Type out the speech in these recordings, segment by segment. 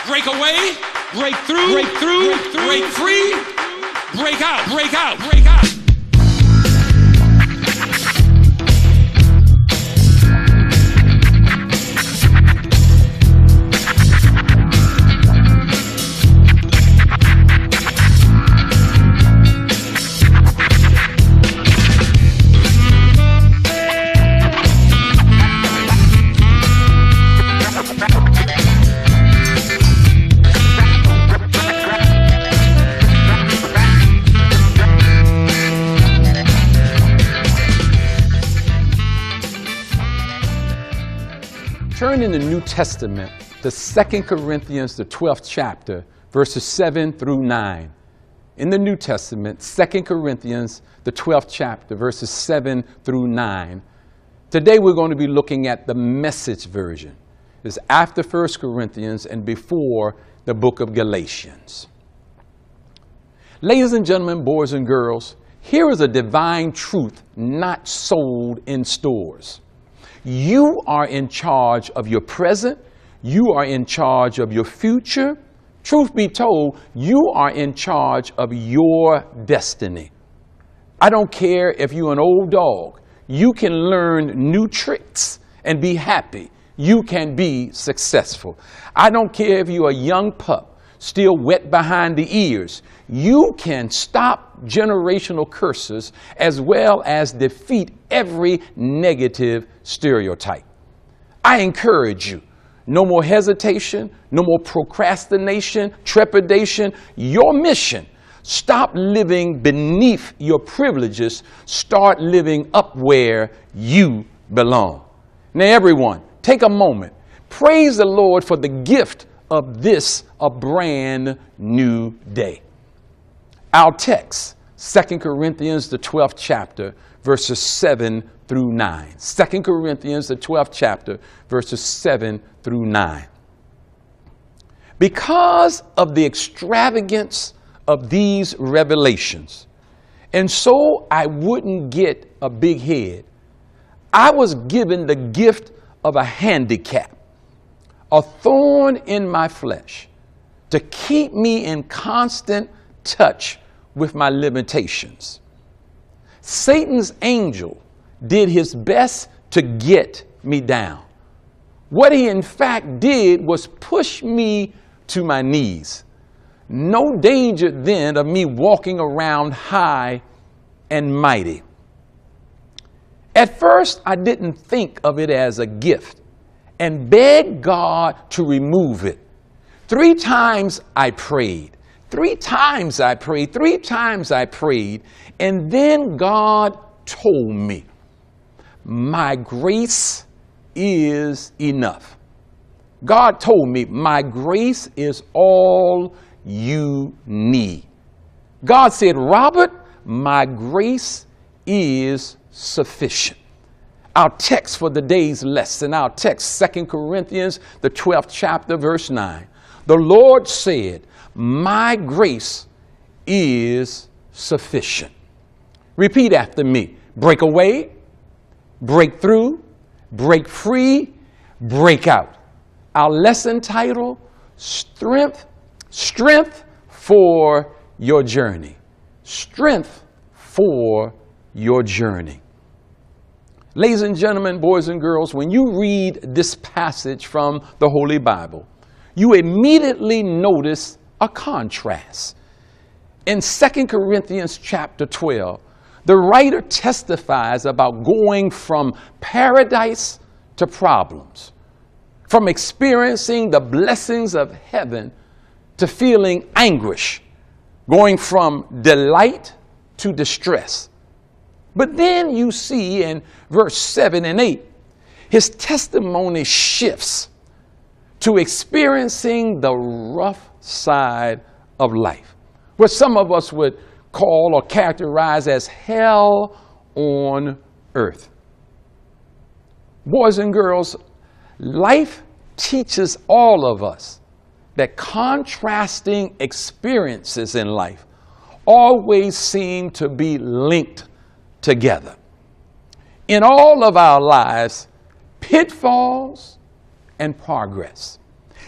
break away, break through, break free, break out, break out, break out. Turn in the New Testament to 2 Corinthians, the 12th chapter, verses 7 through 9. In the New Testament, 2 Corinthians, the 12th chapter, verses 7 through 9. Today we're going to be looking at the Message version. It's after 1 Corinthians and before the book of Galatians. Ladies and gentlemen, boys and girls, here is a divine truth not sold in stores. You are in charge of your present. You are in charge of your future. Truth be told, you are in charge of your destiny. I don't care if you're an old dog. You can learn new tricks and be happy. You can be successful. I don't care if you're a young pup, still wet behind the ears. You can stop generational curses as well as defeat every negative stereotype. I encourage you, no more hesitation, no more procrastination, trepidation. Your mission, stop living beneath your privileges, start living up where you belong. Now everyone, take a moment. Praise the Lord for the gift of this, a brand new day. Our text, 2 Corinthians, the 12th chapter, verses 7 through 9. 2 Corinthians, the 12th chapter, verses 7 through 9. Because of the extravagance of these revelations, and so I wouldn't get a big head, I was given the gift of a handicap, a thorn in my flesh, to keep me in constant touch with my limitations. Satan's angel did his best to get me down. What he in fact did was push me to my knees. No danger then of me walking around high and mighty. At first, I didn't think of it as a gift and begged God to remove it. 3 times I prayed. 3 times I prayed. 3 times I prayed. And then God told me, my grace is enough. God told me, my grace is all you need. God said, Robert, my grace is sufficient. Our text for the day's lesson, our text, 2 Corinthians, the 12th chapter, verse 9. The Lord said, my grace is sufficient. Repeat after me. Break away, break through, break free, break out. Our lesson title, Strength for Your Journey. Strength for your journey. Ladies and gentlemen, boys and girls, when you read this passage from the Holy Bible, you immediately notice a contrast. In 2 Corinthians chapter 12, the writer testifies about going from paradise to problems, from experiencing the blessings of heaven to feeling anguish, going from delight to distress. But then you see in verse 7 and 8, his testimony shifts to experiencing the rough side of life, what some of us would call or characterize as hell on earth. Boys and girls, life teaches all of us that contrasting experiences in life always seem to be linked together. In all of our lives, pitfalls and progress,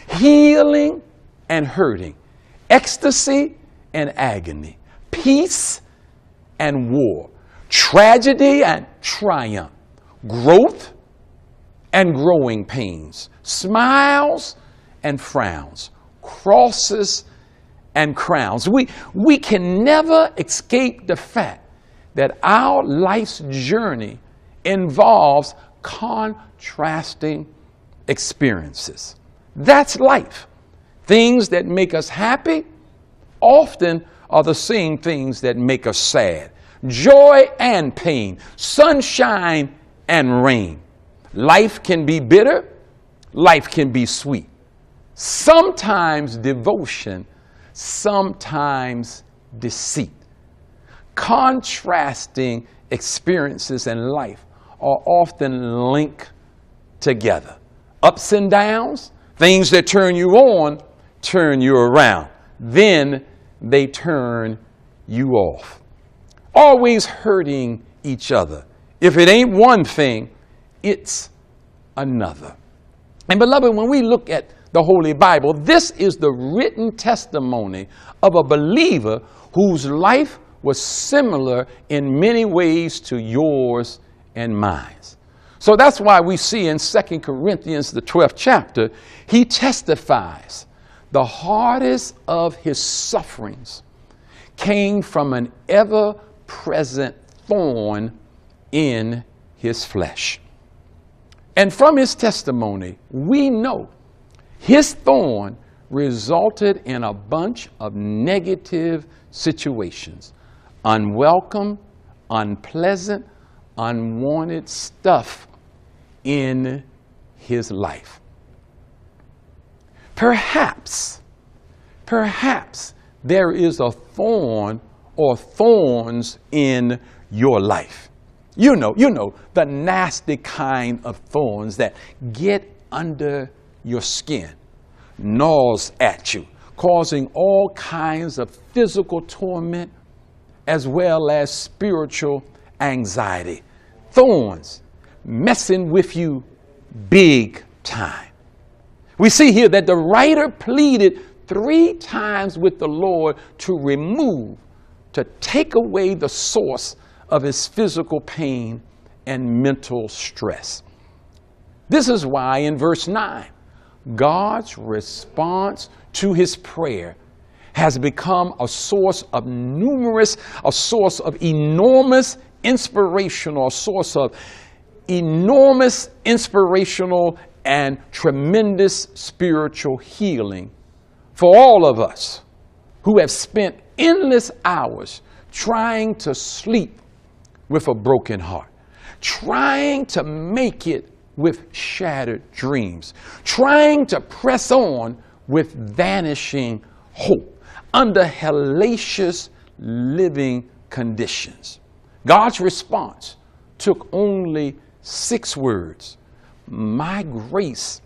healing and hurting, ecstasy and agony, peace and war, tragedy and triumph, growth and growing pains, smiles and frowns, crosses and crowns. We can never escape the fact that our life's journey involves contrasting experiences. That's life. Things that make us happy often are the same things that make us sad. Joy and pain, sunshine and rain. Life can be bitter, life can be sweet. Sometimes devotion, sometimes deceit. Contrasting experiences in life are often linked together. Ups and downs, things that turn you on, turn you around. Then they turn you off. Always hurting each other. If it ain't one thing, it's another. And beloved, when we look at the Holy Bible, this is the written testimony of a believer whose life was similar in many ways to yours and mine. So that's why we see in 2 Corinthians, the 12th chapter, he testifies the hardest of his sufferings came from an ever-present thorn in his flesh. And from his testimony, we know his thorn resulted in a bunch of negative situations, unwelcome, unpleasant, unwanted stuff in his life. Perhaps there is a thorn or thorns in your life. You know, the nasty kind of thorns that get under your skin, gnaws at you, causing all kinds of physical torment as well as spiritual anxiety. Thorns messing with you big time. We see here that the writer pleaded 3 times with the Lord to take away the source of his physical pain and mental stress. This is why in verse 9, God's response to his prayer has become a source of enormous inspirational and tremendous spiritual healing for all of us who have spent endless hours trying to sleep with a broken heart, trying to make it with shattered dreams, trying to press on with vanishing hope under hellacious living conditions. God's response took only 6 words. My grace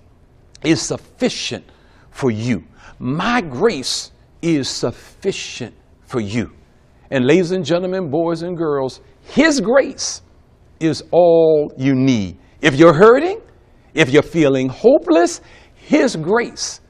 is sufficient for you. My grace is sufficient for you. And ladies and gentlemen, boys and girls, his grace is all you need. If you're hurting, if you're feeling hopeless, his grace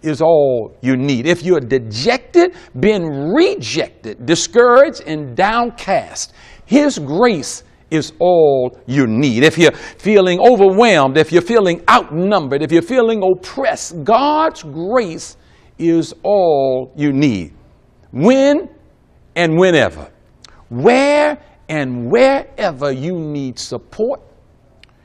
is all you need. If you're dejected, been rejected, discouraged, and downcast, his grace is all you need. If you're feeling overwhelmed, if you're feeling outnumbered, if you're feeling oppressed, God's grace is all you need. When and whenever, where and wherever you need support,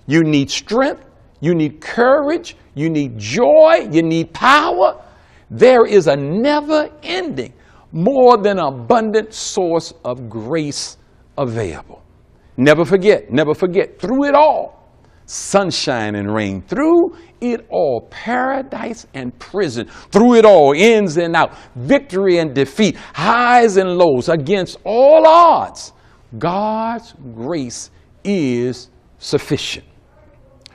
you need strength, you need courage, you need joy, you need power, there is a never-ending, more than abundant source of grace available. Never forget, through it all, sunshine and rain, through it all, paradise and prison, through it all, ins and out, victory and defeat, highs and lows, against all odds, God's grace is sufficient.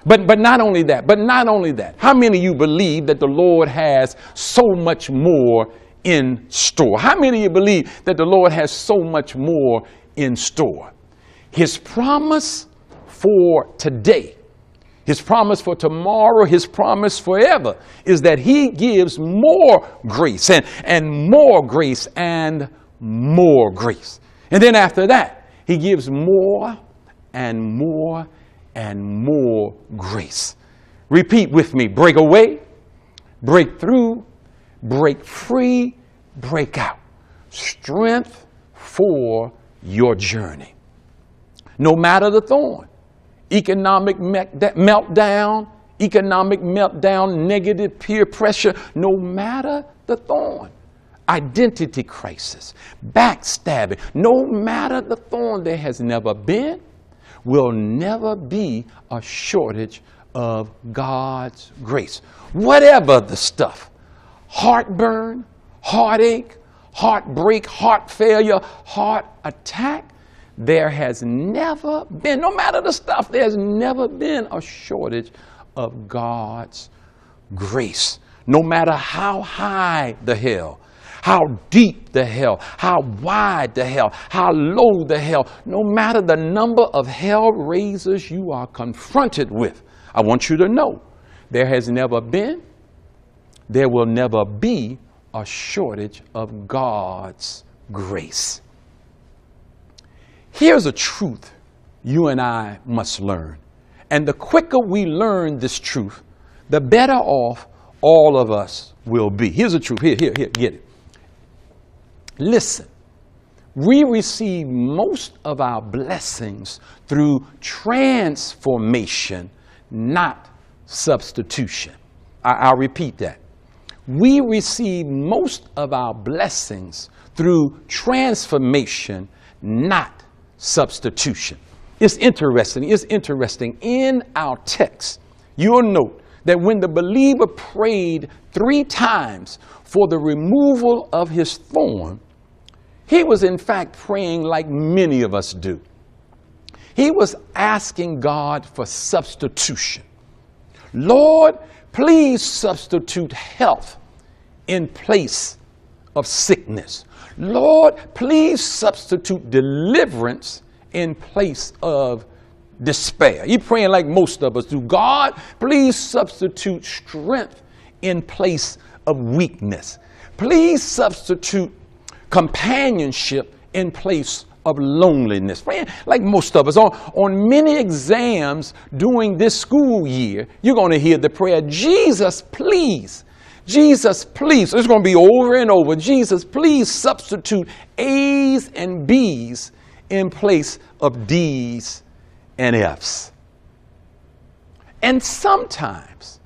But not only that, how many of you believe that the Lord has so much more in store? How many of you believe that the Lord has so much more in store? His promise for today, His promise for tomorrow, his promise forever is that he gives more grace and more grace and more grace. And then after that, he gives more and more and more grace. Repeat with me: break away, break through, break free, break out. Strength for your journey. No matter the thorn, economic meltdown, negative peer pressure, no matter the thorn, identity crisis, backstabbing, no matter the thorn, there has never been, will never be a shortage of God's grace. Whatever the stuff, heartburn, heartache, heartbreak, heart failure, heart attack, there has never been, no matter the stuff, there's never been a shortage of God's grace. No matter how high the hell, how deep the hell, how wide the hell, how low the hell, no matter the number of hell raisers you are confronted with, I want you to know there has never been, there will never be a shortage of God's grace. Here's a truth you and I must learn. And the quicker we learn this truth, the better off all of us will be. Here's the truth. Here, get it. Listen, we receive most of our blessings through transformation, not substitution. I'll repeat that. We receive most of our blessings through transformation, not substitution. It's interesting. In our text, you'll note that when the believer prayed 3 times for the removal of his thorn, he was in fact praying like many of us do. He was asking God for substitution. Lord, please substitute health in place of sickness. Lord, please substitute deliverance in place of despair. You're praying like most of us do. God, please substitute strength in place of weakness. Please substitute companionship in place of loneliness. Praying like most of us. On many exams during this school year, you're going to hear the prayer, Jesus, please. Jesus, please. So it's going to be over and over. Jesus, please substitute A's and B's in place of D's and F's. And sometimes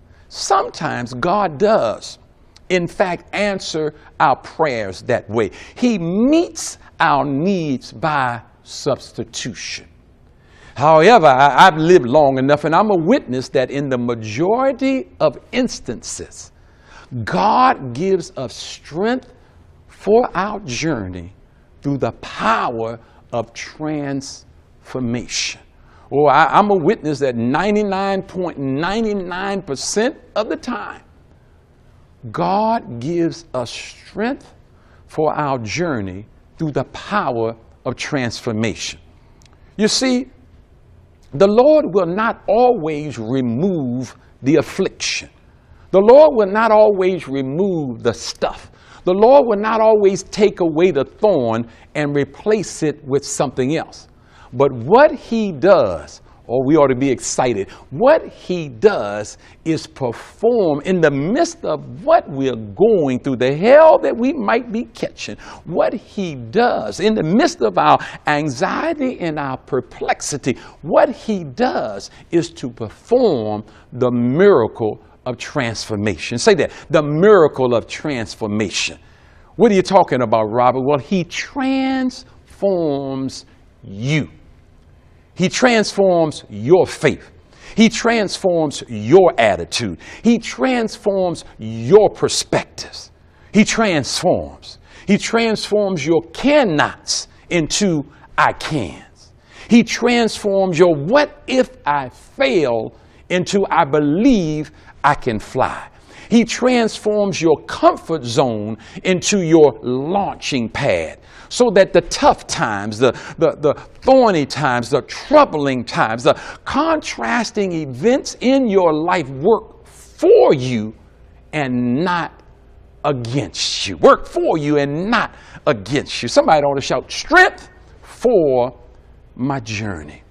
God does, in fact, answer our prayers that way. He meets our needs by substitution. However, I've lived long enough and I'm a witness that in the majority of instances, God gives us strength for our journey through the power of transformation. Or I'm a witness that 99.99% of the time, God gives us strength for our journey through the power of transformation. You see, the Lord will not always remove the affliction. The Lord will not always remove the stuff. The Lord will not always take away the thorn and replace it with something else. But what he does, or we ought to be excited, what he does is perform in the midst of what we're going through, the hell that we might be catching. What he does in the midst of our anxiety and our perplexity, what he does is to perform the miracle of transformation. Say that, the miracle of transformation. What are you talking about, Robert? Well, he transforms you. He transforms your faith. He transforms your attitude. He transforms your perspectives. He transforms your cannots into I cans. He transforms your what if I fail into I believe I can fly. He transforms your comfort zone into your launching pad so that the tough times, the thorny times, the troubling times, the contrasting events in your life work for you and not against you. Work for you and not against you. Somebody ought to shout, strength for my journey.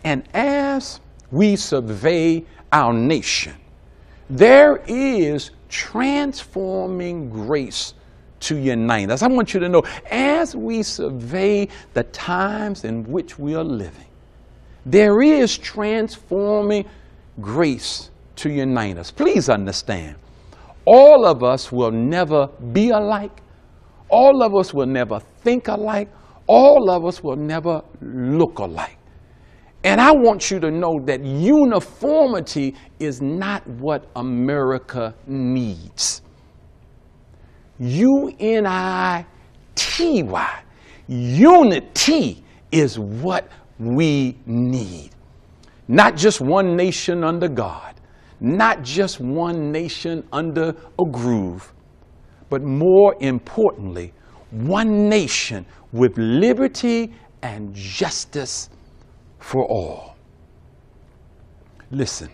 And as we survey our nation, there is transforming grace to unite us. I want you to know, as we survey the times in which we are living, there is transforming grace to unite us. Please understand, all of us will never be alike. All of us will never think alike. All of us will never look alike. And I want you to know that uniformity is not what America needs. UNITY. Unity is what we need. Not just one nation under God, not just one nation under a groove, but more importantly, one nation with liberty and justice for all. Listen,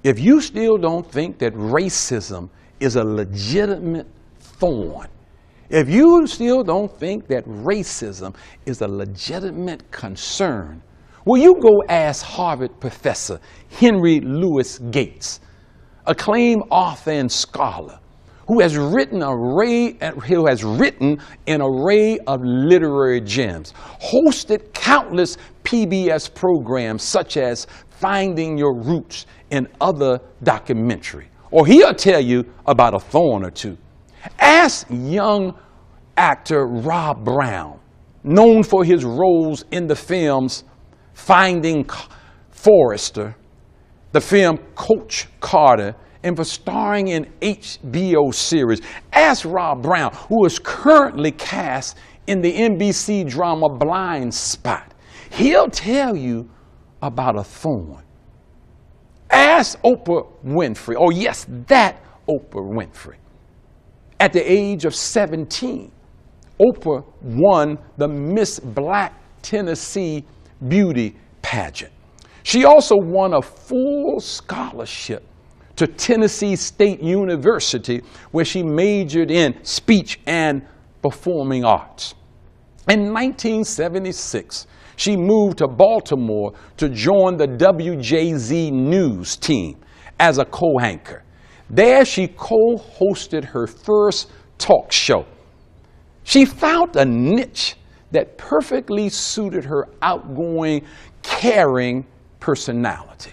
if you still don't think that racism is a legitimate thorn, if you still don't think that racism is a legitimate concern, well, you go ask Harvard professor Henry Louis Gates, acclaimed author and scholar, who has written an array of literary gems, hosted countless PBS programs such as Finding Your Roots and other documentary. Or he'll tell you about a thorn or two. Ask young actor Rob Brown, known for his roles in the films Finding Forrester, the film Coach Carter, and for starring in HBO series. Ask Rob Brown, who is currently cast in the NBC drama Blind Spot. He'll tell you about a thorn. Ask Oprah Winfrey. Oh yes, that Oprah Winfrey. At the age of 17, Oprah won the Miss Black Tennessee Beauty pageant. She also won a full scholarship to Tennessee State University, where she majored in speech and performing arts. In 1976, she moved to Baltimore to join the WJZ News team as a co-anchor. There she co-hosted her first talk show. She found a niche that perfectly suited her outgoing, caring personality.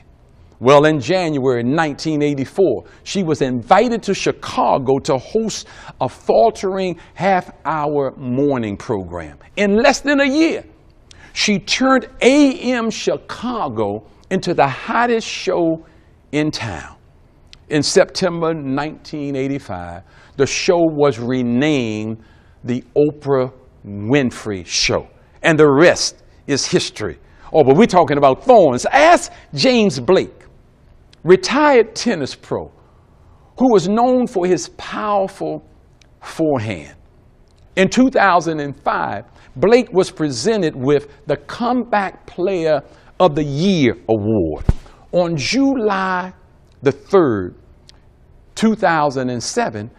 Well, in January 1984, she was invited to Chicago to host a faltering half-hour morning program. In less than a year, she turned AM Chicago into the hottest show in town. In September 1985, the show was renamed the Oprah Winfrey Show. And the rest is history. Oh, but we're talking about thorns. Ask James Blake, retired tennis pro, who was known for his powerful forehand. In 2005, Blake was presented with the Comeback Player of the Year award. On July the 3rd, 2007,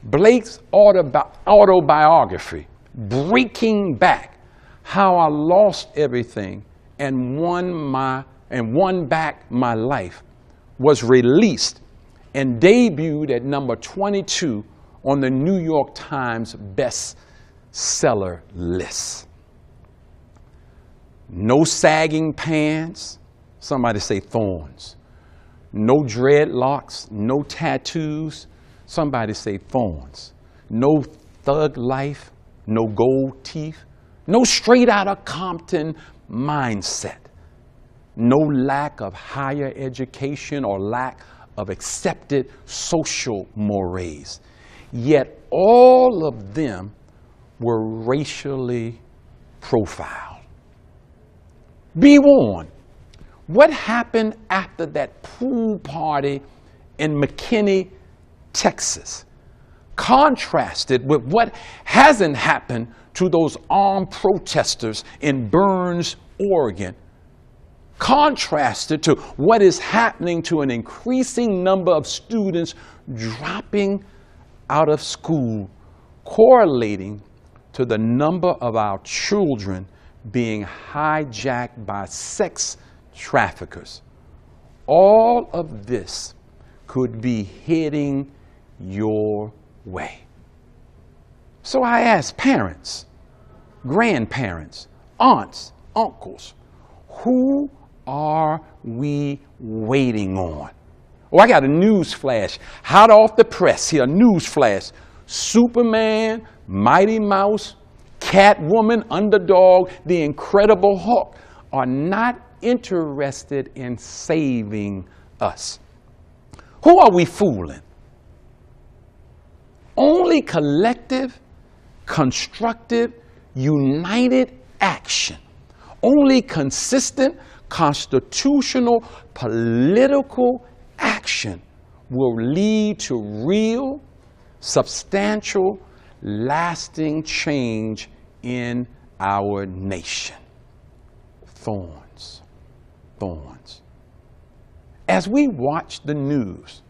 Blake's autobiography, Breaking Back: How I Lost Everything and Won Back My Life, was released and debuted at number 22 on the New York Times bestseller list. No sagging pants, somebody say thorns. No dreadlocks, no tattoos, somebody say thorns. No thug life, no gold teeth, no straight out of Compton mindset. No lack of higher education or lack of accepted social mores. Yet all of them were racially profiled. Be warned, What happened after that pool party in McKinney, Texas, contrasted with what hasn't happened to those armed protesters in Burns, Oregon, contrasted to what is happening to an increasing number of students dropping out of school, correlating to the number of our children being hijacked by sex traffickers. All of this could be heading your way. So I ask parents, grandparents, aunts, uncles, who are we waiting on? Oh, I got a news flash, hot off the press here, news flash. Superman, Mighty Mouse, Catwoman, Underdog, the Incredible Hulk are not interested in saving us. Who are we fooling? Only collective, constructive, united action, only consistent, constitutional, political action will lead to real, substantial, lasting change in our nation. Thorns, thorns. As we watch the news,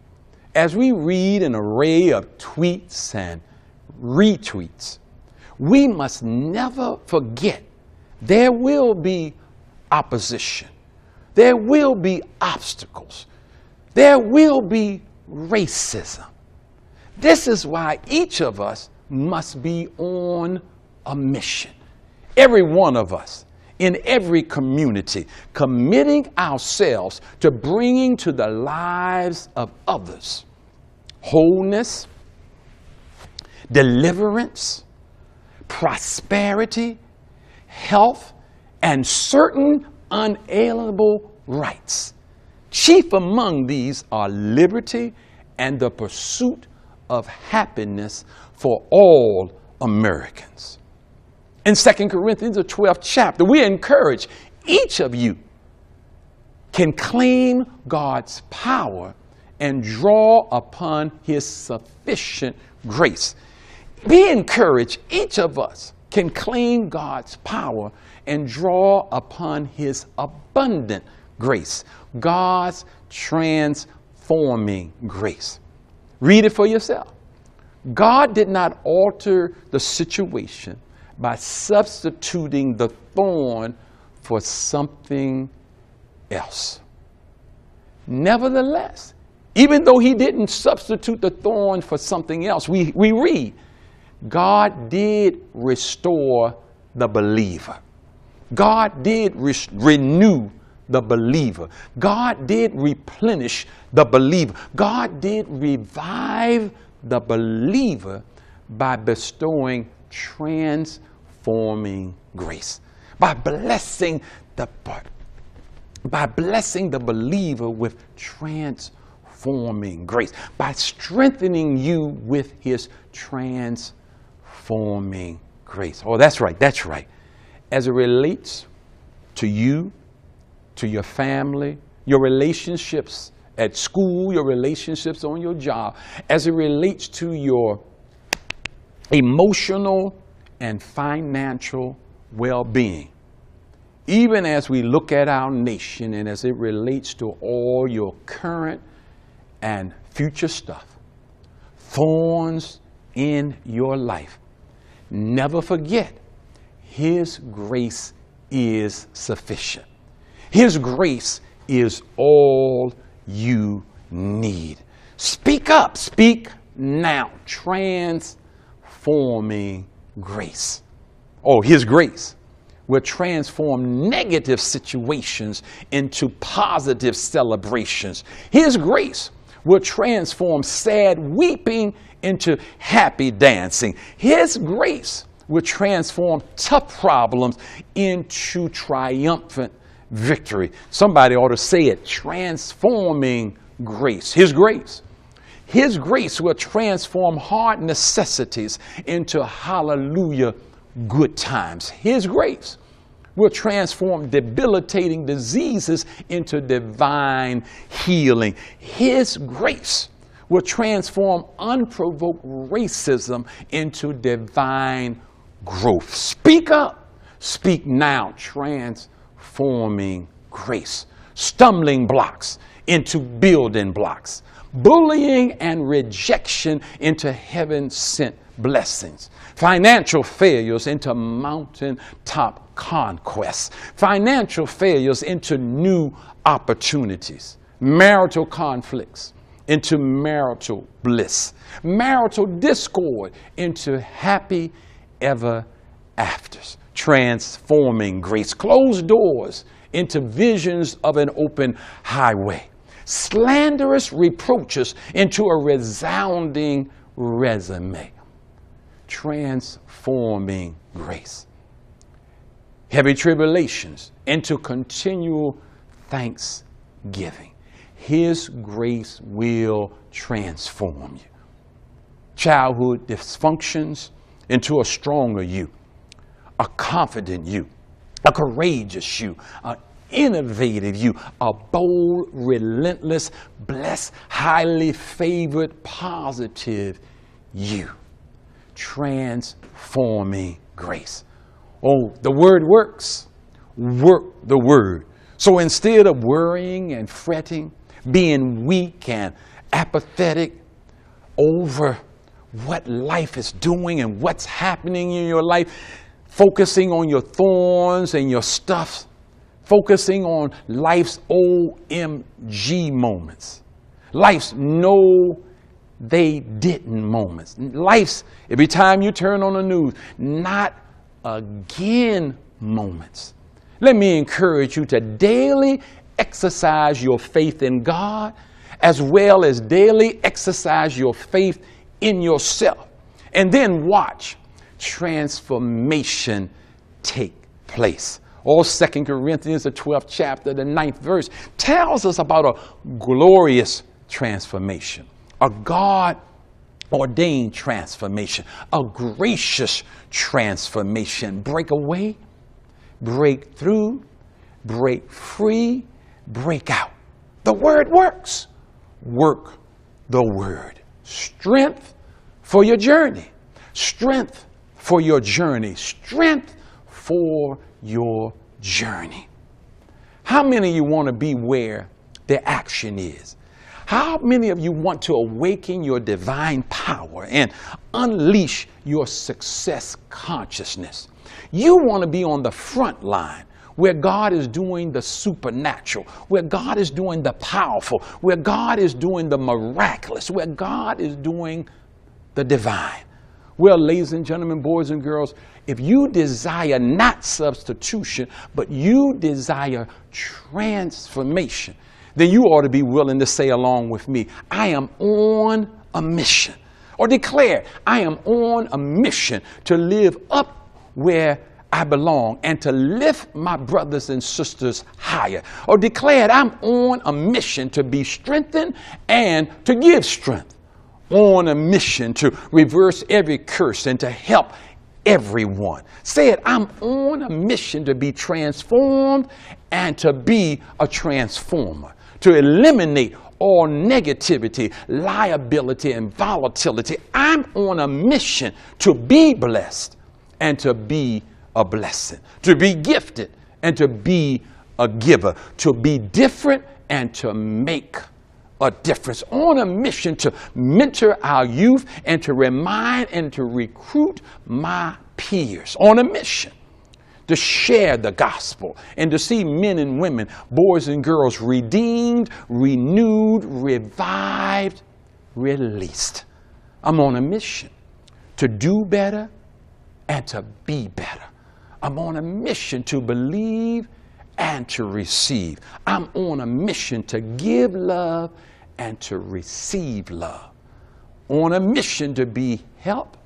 as we read an array of tweets and retweets, we must never forget there will be opposition. There will be obstacles. There will be racism. This is why each of us must be on a mission. Every one of us in every community, committing ourselves to bringing to the lives of others wholeness, deliverance, prosperity, health, and certain unalienable rights. Chief among these are liberty and the pursuit of happiness for all Americans. In 2 Corinthians, the 12th chapter, we encourage each of you can claim God's power and draw upon his sufficient grace. Be encouraged, each of us can claim God's power and draw upon his abundant grace, God's transforming grace. Read it for yourself. God did not alter the situation by substituting the thorn for something else. Nevertheless, even though he didn't substitute the thorn for something else, we read, God did restore the believer. God did renew the believer. God did replenish the believer. God did revive the believer by bestowing transforming grace, by blessing the believer with transforming grace, by strengthening you with his transforming grace. Oh, that's right, that's right. As it relates to you, to your family, your relationships at school, your relationships on your job, as it relates to your emotional and financial well-being. Even as we look at our nation and as it relates to all your current and future stuff, thorns in your life, never forget his grace is sufficient. His grace is all you need. Speak up, speak now. Transforming grace. Oh, his grace will transform negative situations into positive celebrations. His grace will transform sad weeping into happy dancing. His grace will transform tough problems into triumphant victory. Somebody ought to say it, transforming grace. His grace. His grace will transform hard necessities into hallelujah good times. His grace will transform debilitating diseases into divine healing. His grace will transform unprovoked racism into divine growth. Speak up. Speak now. Transforming grace. Stumbling blocks into building blocks. Bullying and rejection into heaven-sent blessings. Financial failures into mountaintop conquests. Financial failures into new opportunities. Marital conflicts into marital bliss. Marital discord into happy ever afters. Transforming grace. Closed doors into visions of an open highway. Slanderous reproaches into a resounding resume. Transforming grace. Heavy tribulations into continual thanksgiving. His grace will transform you. Childhood dysfunctions into a stronger you, a confident you, a courageous you, an innovative you, a bold, relentless, blessed, highly favored, positive you. Transforming grace. Oh, the word works. Work the word. So instead of worrying and fretting, being weak and apathetic over what life is doing and what's happening in your life, focusing on your thorns and your stuff, focusing on life's OMG moments, life's no they didn't moments, life's every time you turn on the news, not again moments. Let me encourage you to daily exercise your faith in God, as well as daily exercise your faith in yourself. And then watch transformation take place. All 2 Corinthians, the 12th chapter, the 9th verse, tells us about a glorious transformation, a God-ordained transformation, a gracious transformation. Break away, break through, break free, break out. The word works. Work the word. Strength for your journey. Strength for your journey. Strength for your journey. How many of you want to be where the action is? How many of you want to awaken your divine power and unleash your success consciousness? You want to be on the front line, where God is doing the supernatural, where God is doing the powerful, where God is doing the miraculous, where God is doing the divine. Well, ladies and gentlemen, boys and girls, if you desire not substitution, but you desire transformation, then you ought to be willing to say along with me, I am on a mission. Or declare, I am on a mission to live up where I belong and to lift my brothers and sisters higher. Or declared, I'm on a mission to be strengthened and to give strength. On a mission to reverse every curse and to help everyone. Say it, I'm on a mission to be transformed and to be a transformer. To eliminate all negativity, liability, and volatility. I'm on a mission to be blessed and to be a blessing, to be gifted and to be a giver, to be different and to make a difference. On a mission to mentor our youth and to remind and to recruit my peers. On a mission to share the gospel and to see men and women, boys and girls redeemed, renewed, revived, released. I'm on a mission to do better and to be better. I'm on a mission to believe and to receive. I'm on a mission to give love and to receive love. On a mission to be help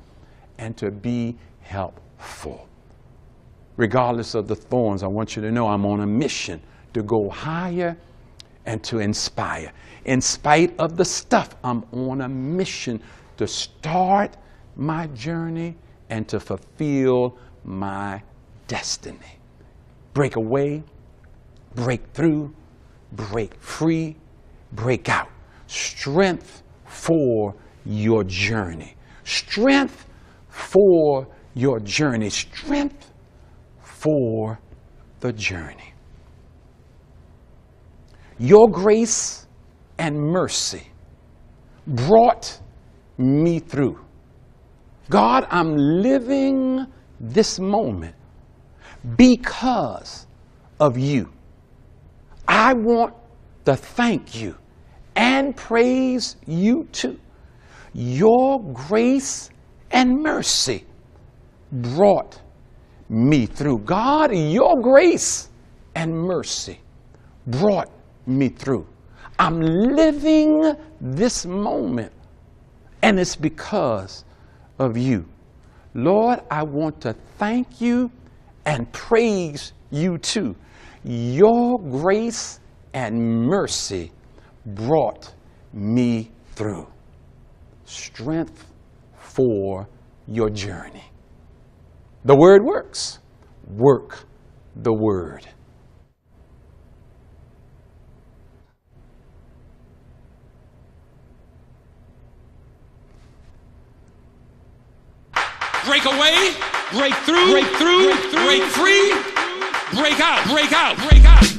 and to be helpful. Regardless of the thorns, I want you to know I'm on a mission to go higher and to inspire. In spite of the stuff, I'm on a mission to start my journey and to fulfill my destiny. break away, break through, break free, break out. Strength for your journey. Strength for your journey. Strength for the journey. Your grace and mercy brought me through. God, I'm living this moment because of you. I want to thank you and praise you too. Your grace and mercy brought me through. God, your grace and mercy brought me through. I'm living this moment, and it's because of you. Lord, I want to thank you and praise you too. Your grace and mercy brought me through. Strength for your journey. The word works. Work the word. Break away, break through, break free, break out, break out.